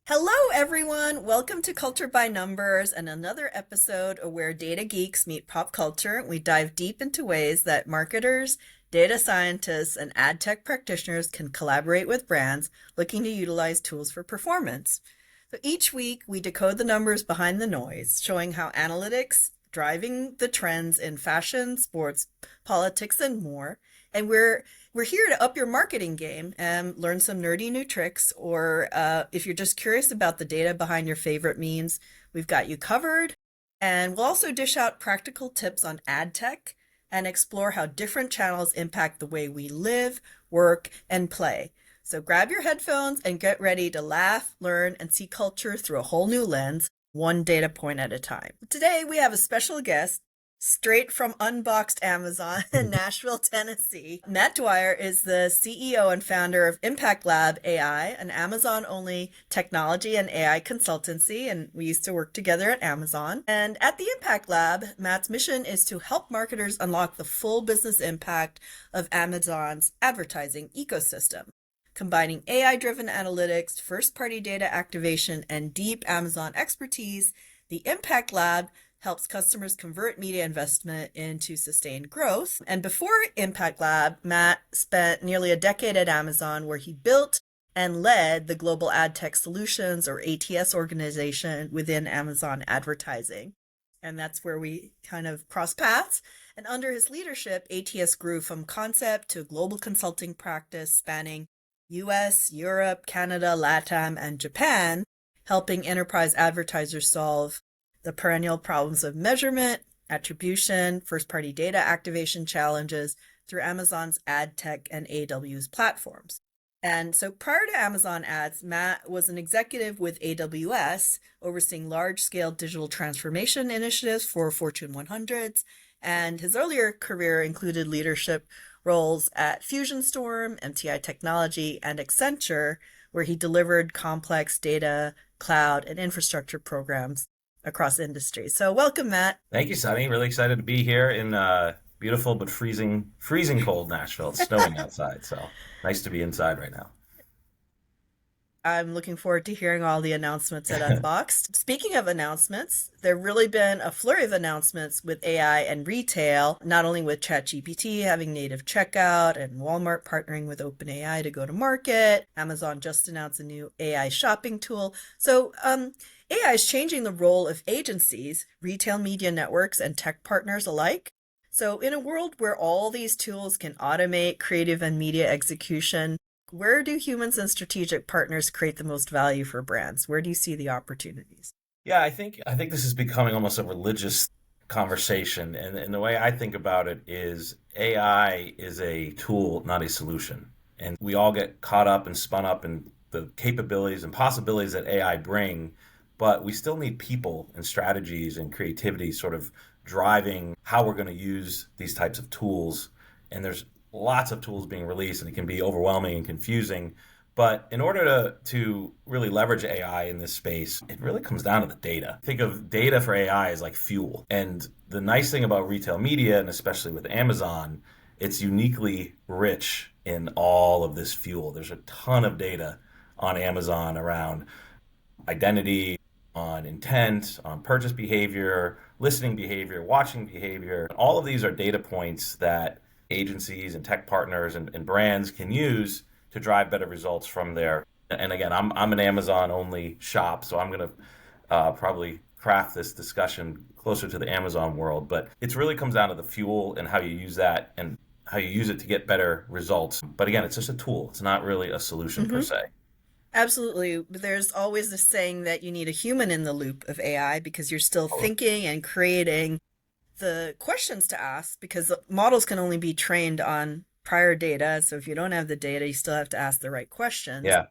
Hello, everyone. Welcome to Culture by Numbers and another episode of where data geeks meet pop culture. We dive deep into ways that marketers, data scientists, and ad tech practitioners can collaborate with brands looking to utilize tools for performance. So each week, we decode the numbers behind the noise, showing how analytics driving the trends in fashion, sports, politics, and more. And we're here to up your marketing game and learn some nerdy new tricks. Or if you're just curious about the data behind your favorite memes, we've got you covered. And we'll also dish out practical tips on ad tech and explore how different channels impact the way we live, work, and play. So grab your headphones and get ready to laugh, learn, and see culture through a whole new lens, one data point at a time. Today, we have a special guest straight from unboxed Amazon in Nashville, Tennessee. Matt Dwyer is the CEO and founder of Impact Lab AI, an Amazon-only technology and AI consultancy, and we used to work together at Amazon. And at the Impact Lab, Matt's mission is to help marketers unlock the full business impact of Amazon's advertising ecosystem, combining AI-driven analytics, first-party data activation, and deep Amazon expertise. The Impact Lab helps customers convert media investment into sustained growth. And before Impact Lab, Matt spent nearly a decade at Amazon, where he built and led the Global Ad Tech Solutions, or ATS, organization within Amazon advertising. And that's where we kind of cross paths. And under his leadership, ATS grew from concept to global consulting practice spanning US, Europe, Canada, LATAM, and Japan, helping enterprise advertisers solve the perennial problems of measurement, attribution, first-party data activation challenges through Amazon's ad tech and AWS platforms. And so prior to Amazon ads, Matt was an executive with AWS, overseeing large-scale digital transformation initiatives for Fortune 100s. And his earlier career included leadership roles at FusionStorm, MTI Technology, and Accenture, where he delivered complex data, cloud, and infrastructure programs across industries. So welcome, Matt. Thank you, Sunny. Really excited to be here in beautiful but freezing cold Nashville. It's snowing outside, so nice to be inside right now. I'm looking forward to hearing all the announcements at Unboxed. Speaking of announcements, there have really been a flurry of announcements with AI and retail, not only with ChatGPT having native checkout and Walmart partnering with OpenAI to go to market. Amazon just announced a new AI shopping tool. So AI is changing the role of agencies, retail media networks, and tech partners alike. So in a world where all these tools can automate creative and media execution, where do humans and strategic partners create the most value for brands? Where do you see the opportunities? Yeah, I think this is becoming almost a religious conversation, and the way I think about it is AI is a tool, not a solution. And we all get caught up and spun up in the capabilities and possibilities that AI bring, but we still need people and strategies and creativity sort of driving how we're going to use these types of tools. And there's lots of tools being released, and it can be overwhelming and confusing. But in order to really leverage AI in this space, it really comes down to the data. Think of data for AI as like fuel. And the nice thing about retail media, and especially with Amazon, it's uniquely rich in all of this fuel. There's a ton of data on Amazon around identity, on intent, on purchase behavior, listening behavior, watching behavior. All of these are data points that agencies and tech partners and brands can use to drive better results from there. And again, I'm an Amazon only shop, so I'm going to probably craft this discussion closer to the Amazon world. But it really comes down to the fuel and how you use that and how you use it to get better results. But again, it's just a tool. It's not really a solution per Mm-hmm. se. Absolutely. There's always this saying that you need a human in the loop of AI because you're still thinking and creating the questions to ask, because models can only be trained on prior data. So if you don't have the data, you still have to ask the right questions. Yeah.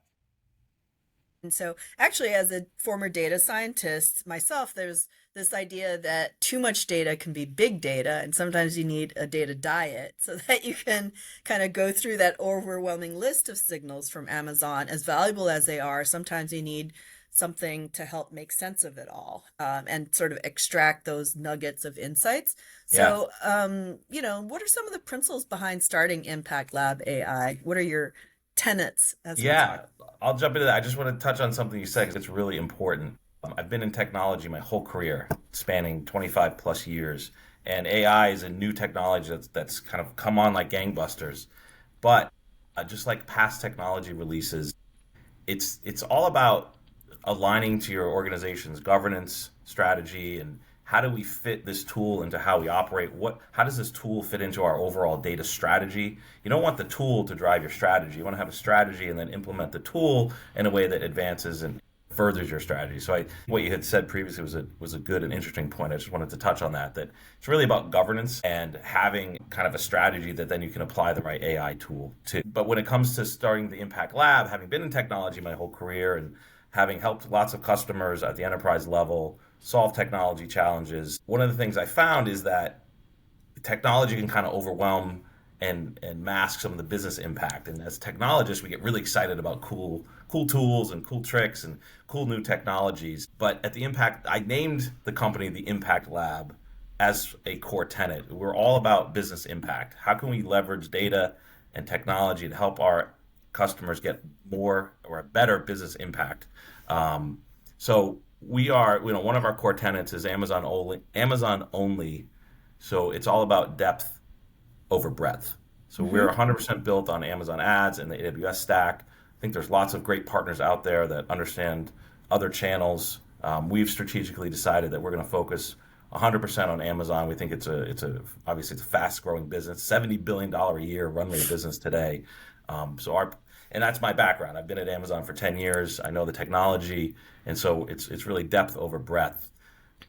And so, actually, as a former data scientist myself, there's this idea that too much data can be big data, and sometimes you need a data diet so that you can kind of go through that overwhelming list of signals from Amazon. As valuable as they are, sometimes you need something to help make sense of it all, and sort of extract those nuggets of insights. Yeah. So, what are some of the principles behind starting Impact Lab AI? What are your tenets as we talk. Yeah, I'll jump into that. I just want to touch on something you said because it's really important. I've been in technology my whole career, spanning 25 plus years, and AI is a new technology that's kind of come on like gangbusters. But just like past technology releases, it's all about aligning to your organization's governance strategy and how do we fit this tool into how we operate. What How does this tool fit into our overall data strategy? You don't want the tool to drive your strategy. You want to have a strategy and then implement the tool in a way that advances and furthers your strategy. So what you had said previously was a good and interesting point. I just wanted to touch on that it's really about governance and having kind of a strategy that then you can apply the right AI tool to. But when it comes to starting the Impact Lab, having been in technology my whole career and having helped lots of customers at the enterprise level solve technology challenges, one of the things I found is that technology can kind of overwhelm and mask some of the business impact. And as technologists, we get really excited about cool tools and cool tricks and cool new technologies. But at the Impact, I named the company the Impact Lab as a core tenet. We're all about business impact. How can we leverage data and technology to help our customers get more or a better business impact? So we are, one of our core tenets is Amazon only. Amazon only. So it's all about depth over breadth. So we're Hmm. 100% built on Amazon ads and the AWS stack. I think there's lots of great partners out there that understand other channels. We've strategically decided that we're going to focus 100% on Amazon. We think obviously it's a fast growing business, $70 billion a year run rate business today. And that's my background. I've been at Amazon for 10 years. I know the technology. And so it's really depth over breadth.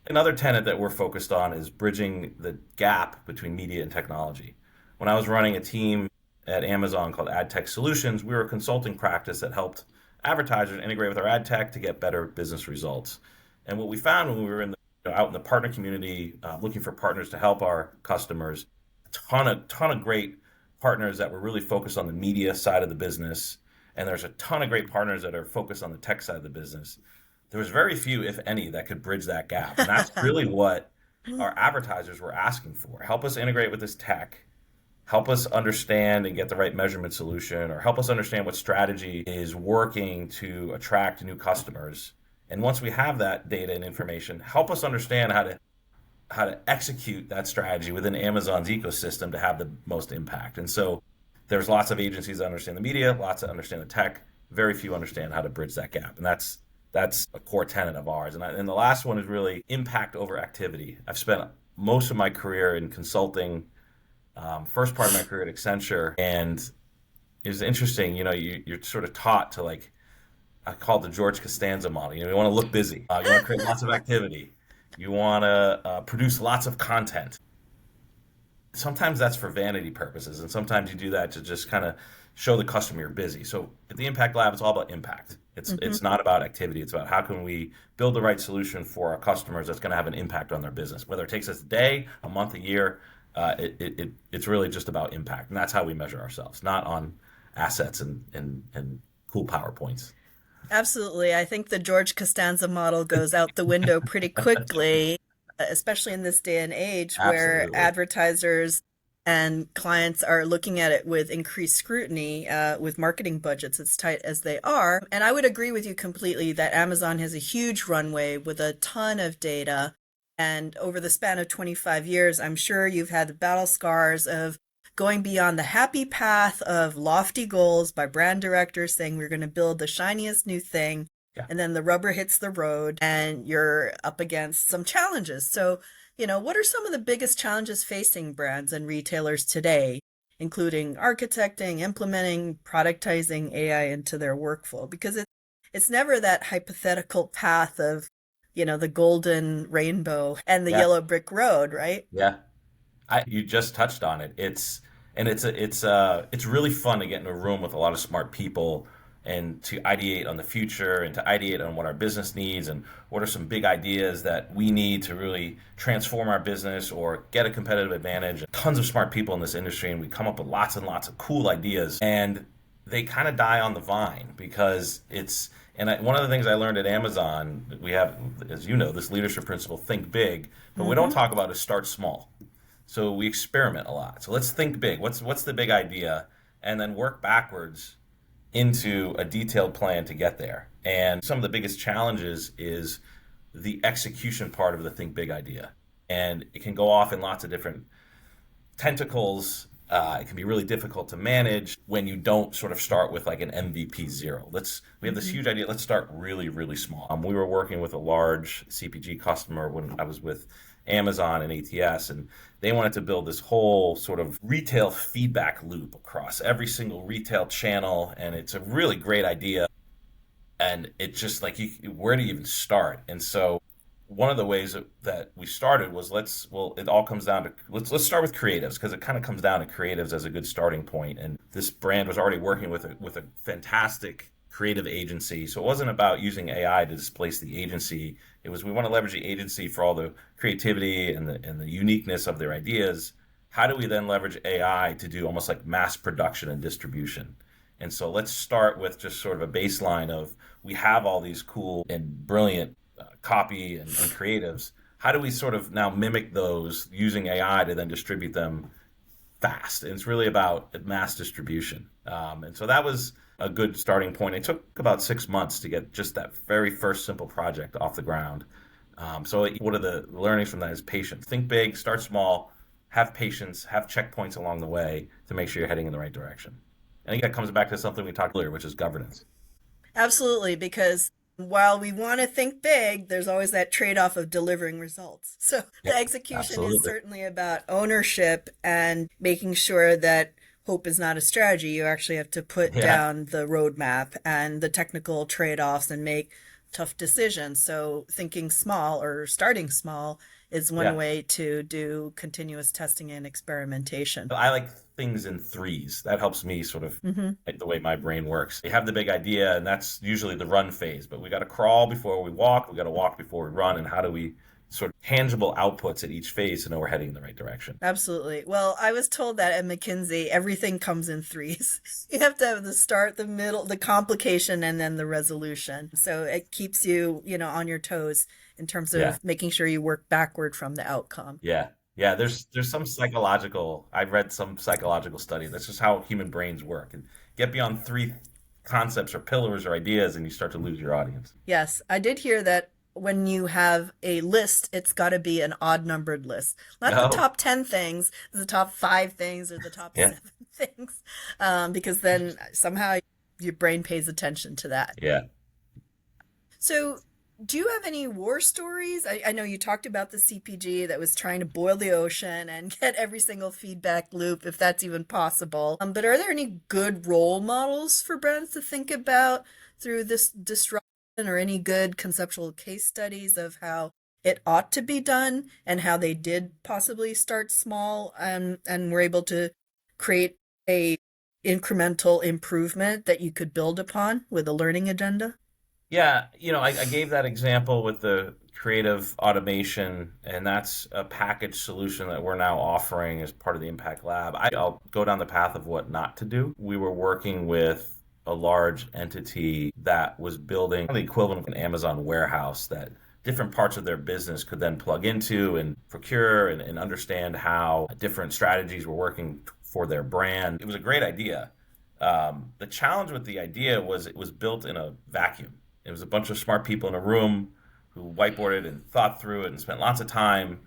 Another tenet that we're focused on is bridging the gap between media and technology. When I was running a team at Amazon called Ad Tech Solutions, we were a consulting practice that helped advertisers integrate with our ad tech to get better business results. And what we found when we were out in the partner community, looking for partners to help our customers, a ton of great partners that were really focused on the media side of the business, and there's a ton of great partners that are focused on the tech side of the business. There was very few, if any, that could bridge that gap, and that's really what our advertisers were asking for. Help us integrate with this tech, help us understand and get the right measurement solution, or help us understand what strategy is working to attract new customers. And once we have that data and information, help us understand how to execute that strategy within Amazon's ecosystem to have the most impact. And so there's lots of agencies that understand the media, lots that understand the tech, very few understand how to bridge that gap. And that's a core tenet of ours. And the last one is really impact over activity. I've spent most of my career in consulting, first part of my career at Accenture, and it was interesting. You're sort of taught to, like, I call it the George Costanza model. You want to look busy. You want to create lots of activity. You want to produce lots of content. Sometimes that's for vanity purposes, and sometimes you do that to just kind of show the customer you're busy. So at the Impact Lab, it's all about impact. It's Hmm. it's not about activity. It's about how can we build the right solution for our customers that's going to have an impact on their business. Whether it takes us a day, a month, a year, it's really just about impact, and that's how we measure ourselves, not on assets and cool PowerPoints. Absolutely. I think the George Costanza model goes out the window pretty quickly, especially in this day and age where Absolutely. advertisers and clients are looking at it with increased scrutiny, with marketing budgets as tight as they are. And I would agree with you completely that Amazon has a huge runway with a ton of data. And over the span of 25 years, I'm sure you've had the battle scars of going beyond the happy path of lofty goals by brand directors saying we're going to build the shiniest new thing, Yeah. and then the rubber hits the road and you're up against some challenges. So, what are some of the biggest challenges facing brands and retailers today, including architecting, implementing, productizing AI into their workflow? Because it's never that hypothetical path of, the golden rainbow and the Yeah. yellow brick road, right? Yeah. You just touched on it. It's really fun to get in a room with a lot of smart people and to ideate on the future and to ideate on what our business needs and what are some big ideas that we need to really transform our business or get a competitive advantage. Tons of smart people in this industry, and we come up with lots and lots of cool ideas, and they kind of die on the vine because one of the things I learned at Amazon, we have, as you know, this leadership principle: think big, but we don't Hmm. talk about is start small. So we experiment a lot. So let's think big. What's the big idea, and then work backwards into a detailed plan to get there. And some of the biggest challenges is the execution part of the think big idea. And it can go off in lots of different tentacles. It can be really difficult to manage when you don't sort of start with like an MVP zero. We have this Hmm. huge idea. Let's start really, really small. We were working with a large CPG customer when I was with Amazon and ATS, and they wanted to build this whole sort of retail feedback loop across every single retail channel. And it's a really great idea. And it's just like, where do you even start? And so one of the ways that we started was it all comes down to let's start with creatives, because it kind of comes down to creatives as a good starting point. And this brand was already working with a fantastic creative agency, so it wasn't about using AI to displace the agency. It was, we want to leverage the agency for all the creativity and the uniqueness of their ideas. How do we then leverage AI to do almost like mass production and distribution? And so let's start with just sort of a baseline of, we have all these cool and brilliant copy and creatives. How do we sort of now mimic those using AI to then distribute them fast? And it's really about mass distribution. And so that was a good starting point. It took about 6 months to get just that very first simple project off the ground. So one of the learnings from that is patience. Think big, start small, have patience, have checkpoints along the way to make sure you're heading in the right direction. I think that comes back to something we talked earlier, which is governance. Absolutely, because while we want to think big, there's always that trade-off of delivering results. So Yeah, the execution is absolutely. certainly about ownership and making sure that hope is not a strategy. You actually have to put Yeah, down the roadmap and the technical trade-offs and make tough decisions. So thinking small or starting small is one yeah. way to do continuous testing and experimentation. I like things in threes. That helps me sort of Hmm. like the way my brain works. You have the big idea, and that's usually the run phase. But we got to crawl before we walk. We got to walk before we run. And how do we sort of tangible outputs at each phase to know we're heading in the right direction? Absolutely. Well, I was told that at McKinsey, everything comes in threes. You have to have the start, the middle, the complication, and then the resolution. So it keeps you, on your toes in terms Yeah, of making sure you work backward from the outcome. yeah, yeah. There's some psychological. I've read some psychological study. That's just how human brains work. And get beyond three concepts or pillars or ideas, and you start to lose your audience. Yes, I did hear that when you have a list, it's got to be an odd numbered list. Not the Oh, top 10 things, the top 5 things or the top yeah, 7 things, because then somehow your brain pays attention to that. yeah. So, do you have any war stories? I know you talked about the CPG that was trying to boil the ocean and get every single feedback loop, if that's even possible. But are there any good role models for brands to think about through this disruption, or any good conceptual case studies of how it ought to be done and how they did possibly start small and were able to create a incremental improvement that you could build upon with a learning agenda? Yeah, I gave that example with the creative automation, and that's a packaged solution that we're now offering as part of the Impact Lab. I'll go down the path of what not to do. We were working with a large entity that was building the equivalent of an Amazon warehouse that different parts of their business could then plug into and procure and understand how different strategies were working for their brand. It was a great idea. The challenge with the idea was it was built in a vacuum. It was a bunch of smart people in a room who whiteboarded and thought through it and spent lots of time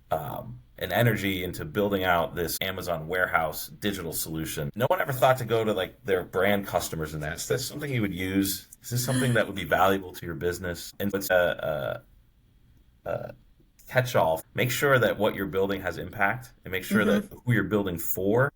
and energy into building out this Amazon warehouse digital solution. No one ever thought to go to like their brand customers and ask, "Is this something you would use? Is this something that would be valuable to your business?" And it's a catch-all. Make sure that what you're building has impact, and make sure that Hmm. who you're building for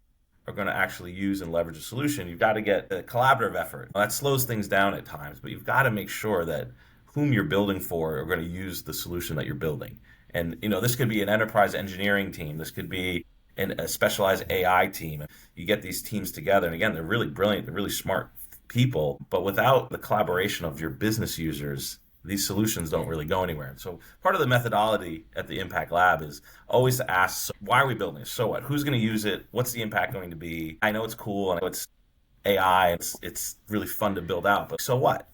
are going to actually use and leverage a solution. You've got to get a collaborative effort. Well, that slows things down at times, but you've got to make sure that whom you're building for are going to use the solution that you're building. And this could be an enterprise engineering team. This could be a specialized AI team. You get these teams together, and again, they're really brilliant. They're really smart people, but without the collaboration of your business users, these solutions don't really go anywhere. So part of the methodology at the Impact Lab is always to ask, so why are we building this? So what? Who's going to use it? What's the impact going to be? I know it's cool and I know it's AI. It's really fun to build out, but so what?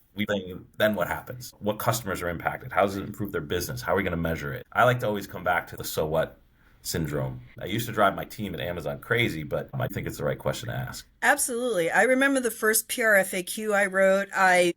Then what happens? What customers are impacted? How does it improve their business? How are we going to measure it? I like to always come back to the so what syndrome. I used to drive my team at Amazon crazy, but I think it's the right question to ask. Absolutely. I remember the first PRFAQ I wrote. I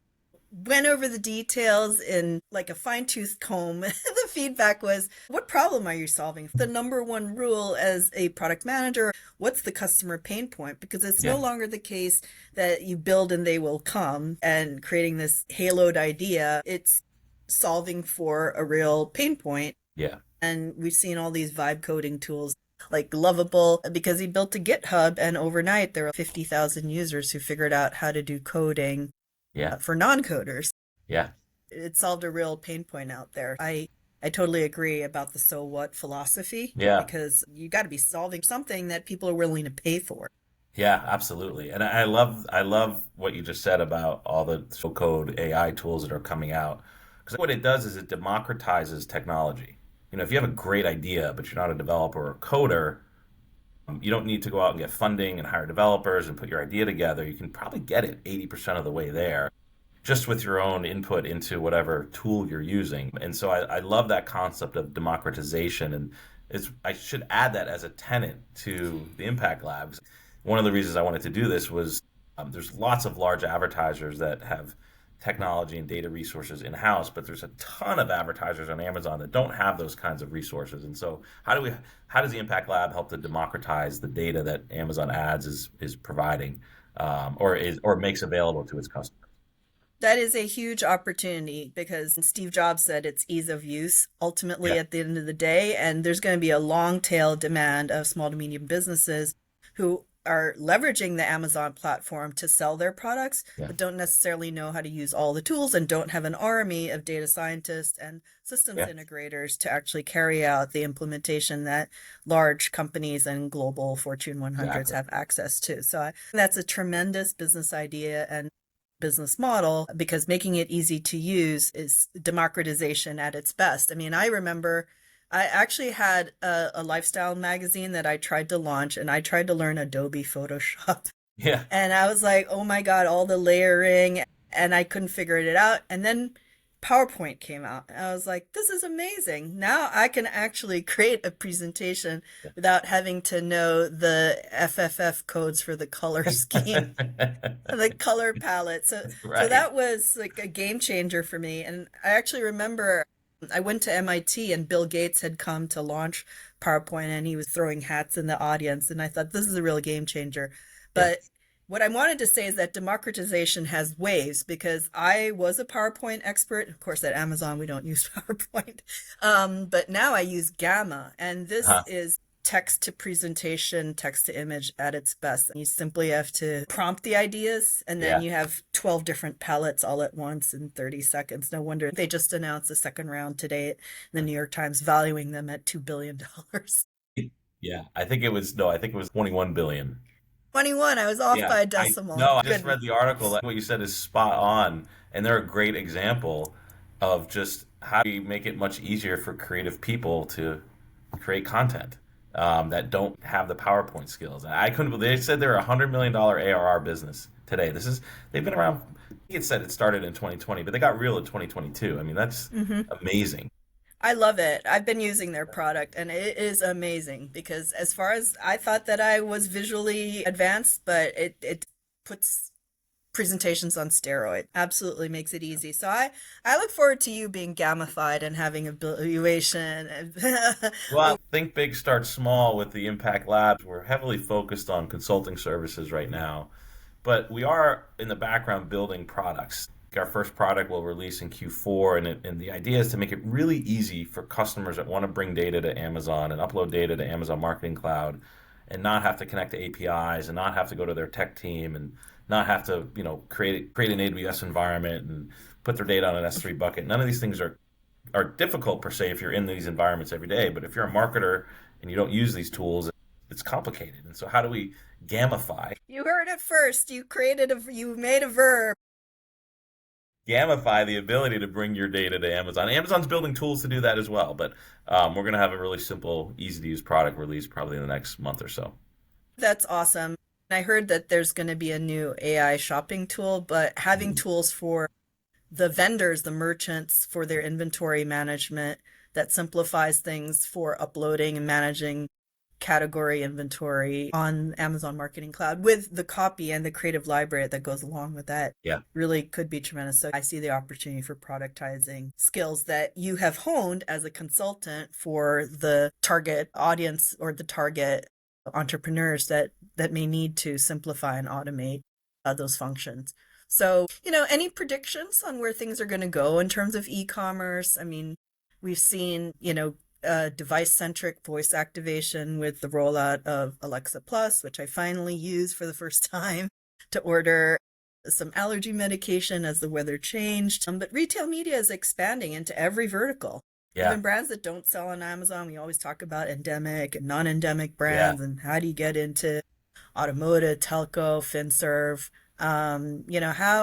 went over the details in like a fine-tooth comb. The feedback was, what problem are you solving? The number one rule as a product manager, what's the customer pain point? Because it's no Yeah, longer the case that you build and they will come and creating this haloed idea. It's solving for a real pain point. yeah, And we've seen all these vibe coding tools like Lovable because he built a GitHub and overnight there were 50,000 users who figured out how to do coding yeah, for non-coders. yeah, It solved a real pain point out there. I totally agree about the so what philosophy yeah. because you got to be solving something that people are willing to pay for. Yeah, absolutely. And I love what you just said about all the so code AI tools that are coming out. Because what it does is it democratizes technology. If you have a great idea, but you're not a developer or a coder, you don't need to go out and get funding and hire developers and put your idea together. You can probably get it 80% of the way there just with your own input into whatever tool you're using. And so I love that concept of democratization. And I should add that as a tenet to the Impact Labs. One of the reasons I wanted to do this was there's lots of large advertisers that have technology and data resources in house, but there's a ton of advertisers on Amazon that don't have those kinds of resources. And so, how does the Impact Lab help to democratize the data that Amazon Ads is providing, or makes available to its customers? That is a huge opportunity because Steve Jobs said it's ease of use ultimately Yeah, at the end of the day. And there's going to be a long tail demand of small to medium businesses who are leveraging the Amazon platform to sell their products, yeah, but don't necessarily know how to use all the tools and don't have an army of data scientists and systems yeah, integrators to actually carry out the implementation that large companies and global Fortune 100s exactly. have access to. That's a tremendous business idea and business model because making it easy to use is democratization at its best. I mean, I remember I actually had a lifestyle magazine that I tried to launch and I tried to learn Adobe Photoshop. Yeah. And I was like, oh my God, all the layering, and I couldn't figure it out. And then PowerPoint came out. And I was like, this is amazing. Now I can actually create a presentation without having to know the FFF codes for the color scheme, the color palette. So Right. that was like a game changer for me. And I actually remember I went to MIT and Bill Gates had come to launch PowerPoint and he was throwing hats in the audience. And I thought, this is a real game changer. Yeah. But what I wanted to say is that democratization has waves because I was a PowerPoint expert. Of course, at Amazon, we don't use PowerPoint. But now I use Gamma, and this Uh-huh. is text to presentation, text to image at its best. You simply have to prompt the ideas, and then Yeah. you have 12 different palettes all at once in 30 seconds. No wonder they just announced the second round today in the New York Times, valuing them at $2 billion. Yeah. I think it was 21 billion. 21, I was off Yeah, by a I decimal. no, I just Goodness. read the article. That what you said is spot on, and they're a great example of just how do you make it much easier for creative people to create content that don't have the PowerPoint skills. And I couldn't believe they said they're a $100 million ARR business today. They've been around. I think it said it started in 2020, but they got real in 2022. I mean, that's Hmm. amazing. I love it. I've been using their product and it is amazing because as far as I thought that I was visually advanced, but it puts presentations on steroid. Absolutely makes it easy. I look forward to you being gamified and having evaluation. Well, think big, start small with the Impact Labs. We're heavily focused on consulting services right now, but we are in the background building products. Our first product will release in Q4, and the idea is to make it really easy for customers that want to bring data to Amazon and upload data to Amazon Marketing Cloud and not have to connect to APIs and not have to go to their tech team and not have to, create an AWS environment and put their data on an S3 bucket. None of these things are difficult per se if you're in these environments every day. But if you're a marketer and you don't use these tools, it's complicated. And so, how do we gamify You heard it first. You made a verb. gamify the ability to bring your data to Amazon? Amazon's building tools to do that as well. But we're going to have a really simple, easy to use product release probably in the next month or so. That's awesome. I heard that there's going to be a new AI shopping tool, but having tools for the vendors, the merchants for their inventory management that simplifies things for uploading and managing category inventory on Amazon Marketing Cloud with the copy and the creative library that goes along with that Yeah. really could be tremendous. So I see the opportunity for productizing skills that you have honed as a consultant for the target audience or the target entrepreneurs that may need to simplify and automate those functions. So, any predictions on where things are going to go in terms of e-commerce? I mean, we've seen, device-centric voice activation with the rollout of Alexa Plus, which I finally used for the first time to order some allergy medication as the weather changed. But retail media is expanding into every vertical. Yeah. Even brands that don't sell on Amazon, we always talk about endemic and non-endemic Yeah. brands and how do you get into automotive, telco, FinServe.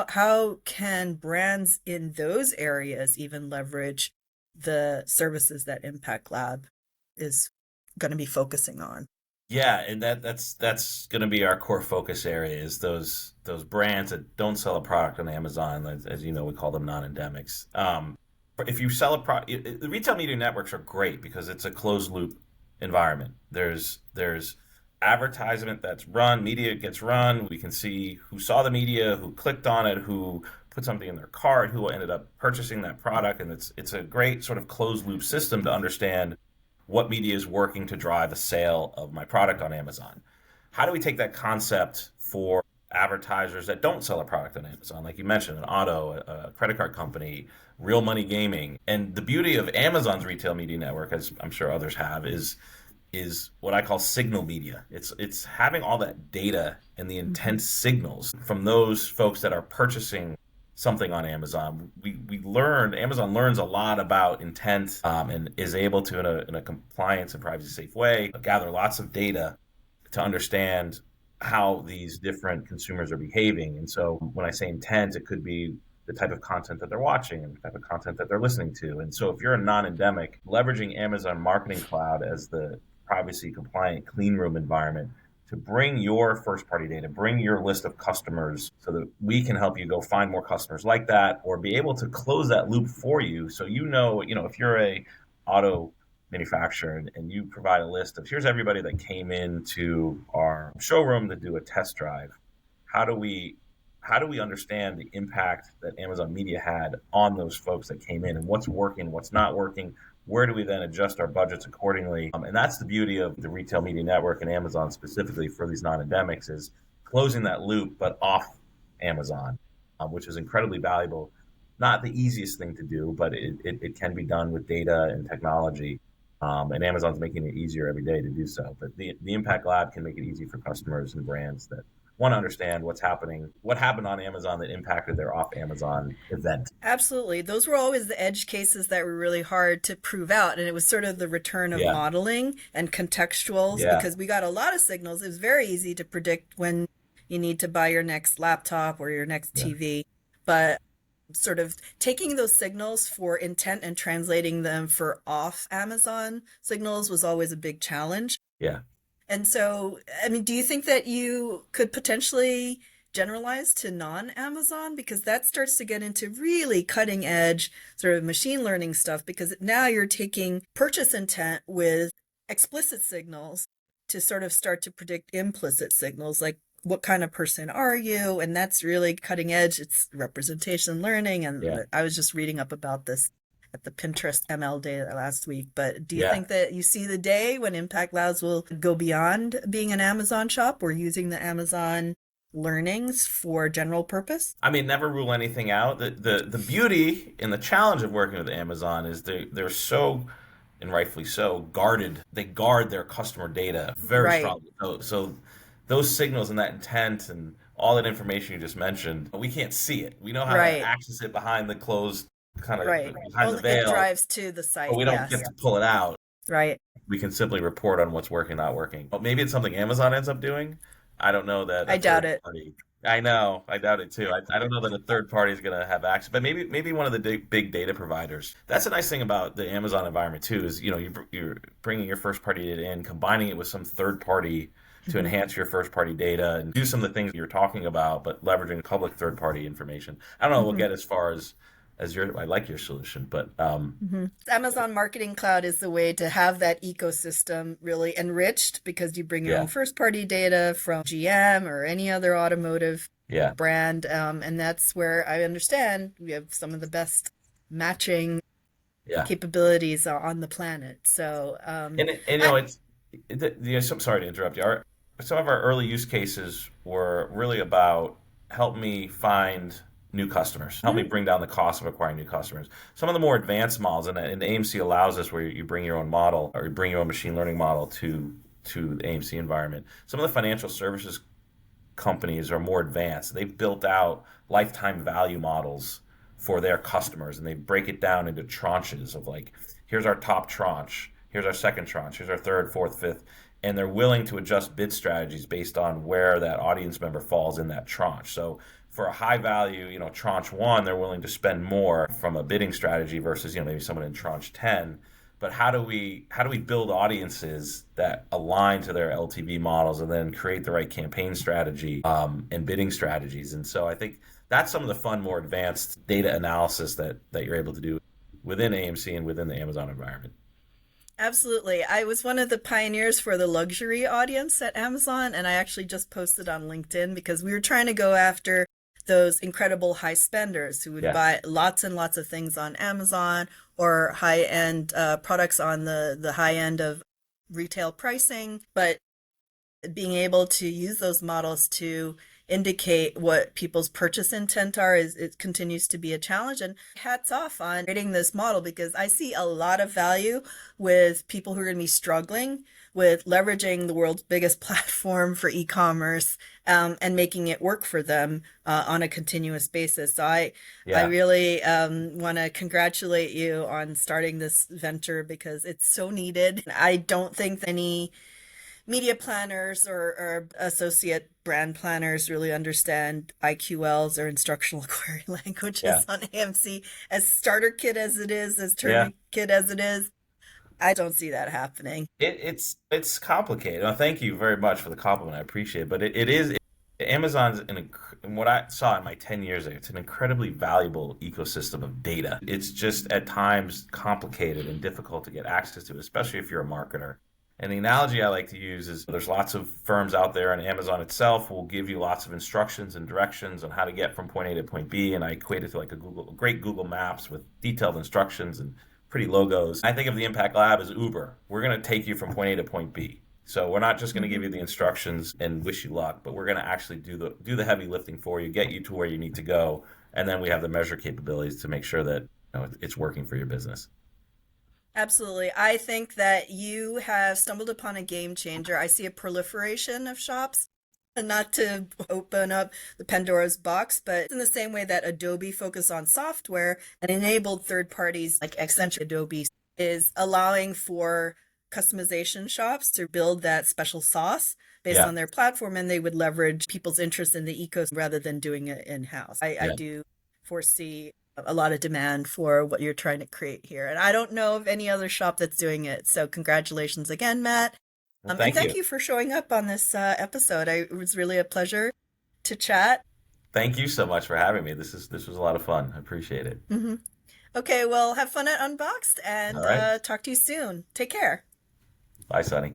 How can brands in those areas even leverage the services that Impact Lab is going to be focusing on? Yeah, and that's going to be our core focus area is those brands that don't sell a product on Amazon, as you know, we call them non-endemics. If you sell a product, the retail media networks are great because it's a closed loop environment. There's advertisement that's run, media gets run. We can see who saw the media, who clicked on it, who put something in their cart, who ended up purchasing that product, and it's a great sort of closed loop system to understand what media is working to drive a sale of my product on Amazon. How do we take that concept for advertisers that don't sell a product on Amazon, like you mentioned, an auto, a credit card company, real money gaming? And the beauty of Amazon's retail media network, as I'm sure others have, is what I call signal media. It's having all that data and the intent signals from those folks that are purchasing something on Amazon. Amazon learns a lot about intent, and is able to, in a compliance and privacy safe way, gather lots of data to understand how these different consumers are behaving. And so when I say intent, it could be the type of content that they're watching and the type of content that they're listening to. And so if you're a non-endemic, leveraging Amazon Marketing Cloud as the privacy compliant clean room environment to bring your first party data, bring your list of customers so that we can help you go find more customers like that, or be able to close that loop for you. So, if you're a auto manufacturer and you provide a list of here's everybody that came into our showroom to do a test drive, how do we understand the impact that Amazon Media had on those folks that came in and what's working, what's not working? Where do we then adjust our budgets accordingly? And that's the beauty of the retail media network and Amazon specifically for these non-endemics is closing that loop, but off Amazon, which is incredibly valuable. Not the easiest thing to do, but it can be done with data and technology. And Amazon's making it easier every day to do so. But the Impact Lab can make it easy for customers and brands that want to understand what happened on Amazon that impacted their off Amazon event. Absolutely. Those were always the edge cases that were really hard to prove out. And it was sort of the return of Yeah, modeling and contextuals yeah, because we got a lot of signals. It was very easy to predict when you need to buy your next laptop or your next yeah, TV. But sort of taking those signals for intent and translating them for off Amazon signals was always a big challenge. yeah. And so, I mean, do you think that you could potentially generalize to non-Amazon? Because that starts to get into really cutting edge sort of machine learning stuff, because now you're taking purchase intent with explicit signals to sort of start to predict implicit signals, like what kind of person are you? And that's really cutting edge. It's representation learning. Yeah. And I was just reading up about this at the Pinterest ML Day last week. But do you Yeah. think that you see the day when Impact Labs will go beyond being an Amazon shop or using the Amazon learnings for general purpose? I mean, never rule anything out. The beauty and the challenge of working with Amazon is they're so, and rightfully so, guarded. They guard their customer data very Right, strongly. So those signals and that intent and all that information you just mentioned, we can't see it. We know how to right, access it behind the closed, kind of right. behind the Only it veil, drives to the but site. we don't get Yes, to pull it out. right. We can simply report on what's working, not working. But maybe it's something Amazon ends up doing. I don't know that a I doubt third it. party. I know, I doubt it too. I don't know that a third party is going to have access, but maybe one of the big data providers. That's a nice thing about the Amazon environment too. Is you're bringing your first party data in, combining it with some third party to Mhm. enhance your first party data and do some of the things you're talking about, but leveraging public third party information. I don't know. We'll Mhm. get as far as as your I like your solution, but Amazon Marketing Cloud is the way to have that ecosystem really enriched because you bring your own yeah, first party data from GM or any other automotive yeah, brand. And that's where I understand we have some of the best matching yeah. capabilities on the planet. So, And I, I'm sorry to interrupt you. Some of our early use cases were really about help me find new customers, help me mhm. bring down the cost of acquiring new customers. Some of the more advanced models, and AMC allows us where you bring your own model or you bring your own machine learning model to the AMC environment. Some of the financial services companies are more advanced. They've built out lifetime value models for their customers, and they break it down into tranches of like, here's our top tranche, here's our second tranche, here's our third, fourth, fifth, and they're willing to adjust bid strategies based on where that audience member falls in that tranche. So for a high value, tranche one, they're willing to spend more from a bidding strategy versus, maybe someone in tranche 10. But how do we build audiences that align to their LTV models and then create the right campaign strategy and bidding strategies? And so I think that's some of the fun, more advanced data analysis that you're able to do within AMC and within the Amazon environment. Absolutely. I was one of the pioneers for the luxury audience at Amazon, and I actually just posted on LinkedIn because we were trying to go after those incredible high spenders who would Yeah, buy lots and lots of things on Amazon or high-end products on the high end of retail pricing. But being able to use those models to indicate what people's purchase intent are is it continues to be a challenge. And hats off on creating this model because I see a lot of value with people who are going to be struggling with leveraging the world's biggest platform for e-commerce, and making it work for them on a continuous basis. So I yeah, really want to congratulate you on starting this venture because it's so needed. I don't think any media planners or associate brand planners really understand IQLs or instructional query yeah, languages on AMC. As starter kit as it is, as yeah. tourniquet as it is, I don't see that happening. It's complicated. Thank you very much for the compliment. I appreciate it. But it is Amazon's what I saw in my 10 years there, it's an incredibly valuable ecosystem of data. It's just at times complicated and difficult to get access to, especially if you're a marketer. And the analogy I like to use is there's lots of firms out there, and Amazon itself will give you lots of instructions and directions on how to get from point A to point B. And I equate it to like a great Google Maps with detailed instructions and pretty logos. I think of the Impact Lab as Uber. We're going to take you from point A to point B. So we're not just going to give Mhm. you the instructions and wish you luck, but we're going to actually do the heavy lifting for you, get you to where you need to go, and then we have the measure capabilities to make sure that it's working for your business. Absolutely. I think that you have stumbled upon a game changer. I see a proliferation of shops, and not to open up the Pandora's box, but in the same way that Adobe focused on software and enabled third parties like Accenture, Adobe is allowing for customization shops to build that special sauce based Yeah, on their platform, and they would leverage people's interest in the ecosystem rather than doing it in-house. I yeah. do foresee a lot of demand for what you're trying to create here. And I don't know of any other shop that's doing it. So congratulations again, Matt. Well, And thank thank you. you for showing up on this episode. It was really a pleasure to chat. Thank you so much for having me. This was a lot of fun. I appreciate it. Hmm. Okay, well, have fun at Unboxed All and right. talk to you soon. Take care. Bye, Sonny.